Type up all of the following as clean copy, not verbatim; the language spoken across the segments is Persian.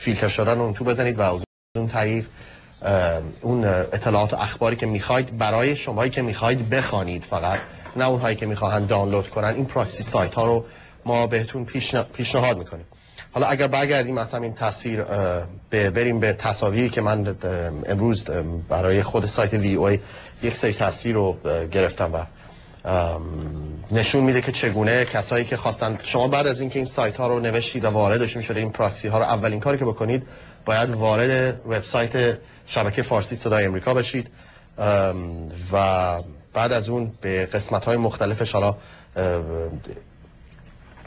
فیلتر شدن اون تو بزنید و از اون طریق اون اطلاعات و اخباری که میخواید برای شمایی که میخواید بخوانید، فقط نه اونهایی که میخواهند دانلود کنن، این پراکسی سایت ها رو ما بهتون پیشنهاد میکنیم. حالا اگر برگردیم مثلا این تصویر بریم به تصاویری که من امروز برای خود سایت VOA یک سری تصویر رو گرفتم و نشون میده که چگونه کسایی که خواستن، شما بعد از اینکه این سایت ها رو نوشتید و واردشون شده این پراکسی ها رو، اولین کاری که بکنید باید وارد وبسایت شبکه فارسی صدای امریکا بشید و بعد از اون به قسمت های مختلفش، حالا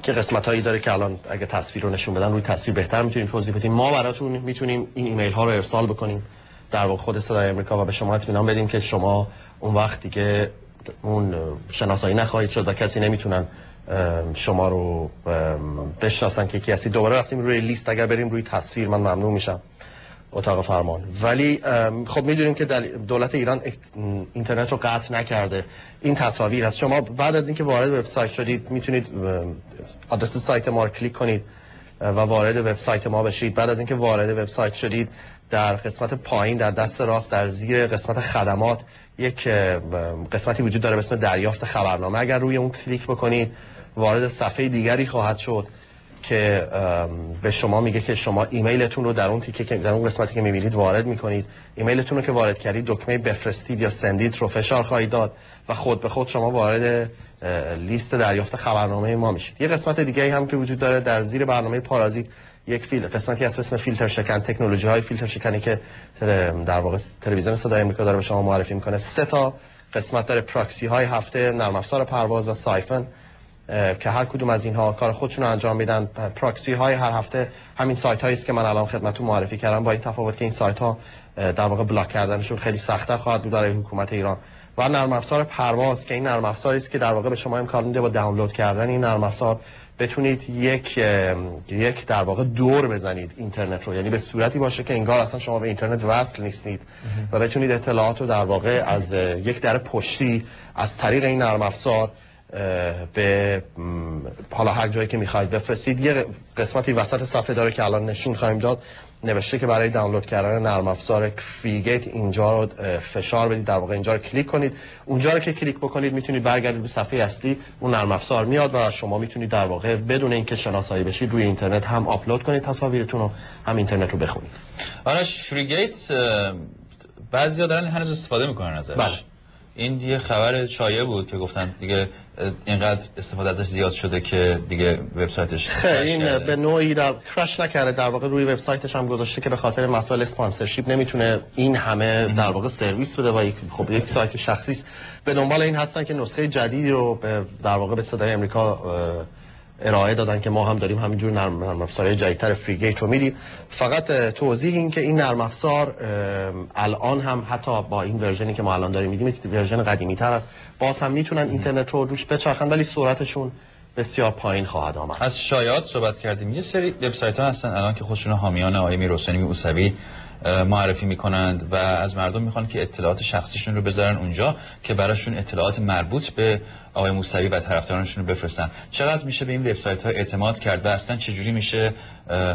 که قسمت هایی داره که الان اگه تصویر رو نشون بدن روی تصویر بهتر میتونیم توضیح بدیم. ما براتون میتونیم این ایمیل ها رو ارسال بکنیم در واقع خود صدای امریکا و به شما اطمینان بدیم که شما اون وقت دیگه اون شناسایی نخواهید شد و کسی نمیتونن شما رو بشناسن که کسی. دوباره رفتیم روی لیست، اگر بریم روی تصویر من ممنون میشم اتاق فرمان. ولی خب میدونیم که دولت ایران اینترنت رو قطع نکرده. این تصاویر هست. شما بعد از اینکه وارد وبسایت شدید میتونید آدرس سایت ما رو کلیک کنید و وارد وبسایت ما بشید. بعد از اینکه وارد وبسایت شدید در قسمت پایین در دست راست در زیر قسمت خدمات یک قسمتی وجود داره به اسم دریافت خبرنامه. اگر روی اون کلیک بکنید وارد صفحه دیگری خواهد شد که به شما میگه که شما ایمیلتون رو در اون تیکه در اون قسمتی که میبینید وارد میکنید. ایمیلتون رو که وارد کردید دکمه بفرستید یا سندیت رو فشار خواهید داد و خود به خود شما وارد لیست دریافت خبرنامه ما میشید. یه قسمت دیگه هم که وجود داره در زیر برنامه پارازیت یک قسمتی هست به اسم فیلتر شکن، تکنولوژی های فیلتر شکنی که در واقع تلویزیون صدای آمریکا داره به شما معرفی میکنه. 3 تا قسمت داره: پراکسی های هفته، نرم افزار پرواز و سایفن که هر کدوم از اینها کار خودشون رو انجام میدن. پراکسی های هر هفته همین سایت هایی است که من الان خدمتتون معرفی کردم، با این تفاوت که این سایت ها در واقع بلاک کردنشون خیلی سخت‌تر خواهد بود برای حکومت ایران. و نرم افزار پرواز که این نرم افزاری است که در واقع به شما امکان میده با دانلود کردن این نرم افزار بتونید یک در واقع دور بزنید اینترنت رو، یعنی به صورتی باشه که انگار اصلا شما به اینترنت وصل نیستید و بتونید اطلاعات رو در واقع از یک در پشتی از طریق این نرم افزار به حالا هر جایی که میخواید بفرستید. یه قسمتی وسط صفحه داره که الان نشون خواهیم داد، نوشته که برای دانلود کردن نرم افزار فریگیت اینجا رو فشار بدید، در واقع اینجا رو کلیک کنید. اونجا رو که کلیک بکنید میتونید برگردید به صفحه اصلی، اون نرم افزار میاد و شما میتونید در واقع بدون اینکه شناسایی بشید روی اینترنت هم آپلود کنید تصاویرتون رو، هم اینترنت رو بخونید. آرش، فریگیت بعضیا دارن هنوز استفاده میکنن ازش. بله. این یه خبر شایع بود که گفتن دیگه اینقدر استفاده ازش زیاد شده که دیگه وبسایتش این به نوعی در کرش نکرده، در واقع روی وبسایتش هم گذاشته که به خاطر مسائل اسپانسرشیپ نمیتونه این همه در واقع سرویس بده و خب یک سایت شخصی است. به دنبال این هستن که نسخه جدیدی رو در واقع به صدای امریکا ارائه دادن که ما هم داریم همینجور نرم افزارهای جدیدتر فریگیت رو میدیم. فقط توضیح این که این نرم افزار الان هم حتی با این ورژنی که ما الان داریم میدیم یک ورژن قدیمی تر است، باز هم میتونن اینترنت رو روش بچرخن ولی سرعتشون بسیار پایین خواهد آمد. از شایعات صحبت کردیم. یه سری وبسایت ها هستن الان که خودشون حامیان آقای میرحسینی موسوی معرفی میکنند و از مردم میخوان که اطلاعات شخصیشون رو بذارن اونجا که براشون اطلاعات مربوط به آقای موسوی و طرفدارانشون رو بفرستن. چقدر میشه به این وبسایت ها اعتماد کرد و اصلا چجوری میشه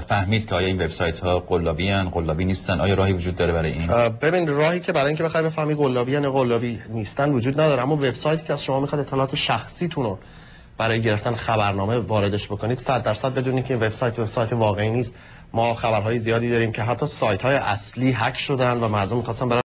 فهمید که آیا این وبسایت ها قلابی ان قلابی نیستن؟ آیا راهی وجود داره برای این؟ ببین، راهی که برای اینکه بخوای بفهمی قلابی ان قلابی نیستن وجود نداره، اما وبسایتی که از شما میخواد اطلاعات شخصیتون رو برای گرفتن خبرنامه واردش بکنید 100% بدونید که وبسایت واقعی نیست. ما خبرهای زیادی داریم که حتی سایت های اصلی هک شدن و مردم می‌خواستن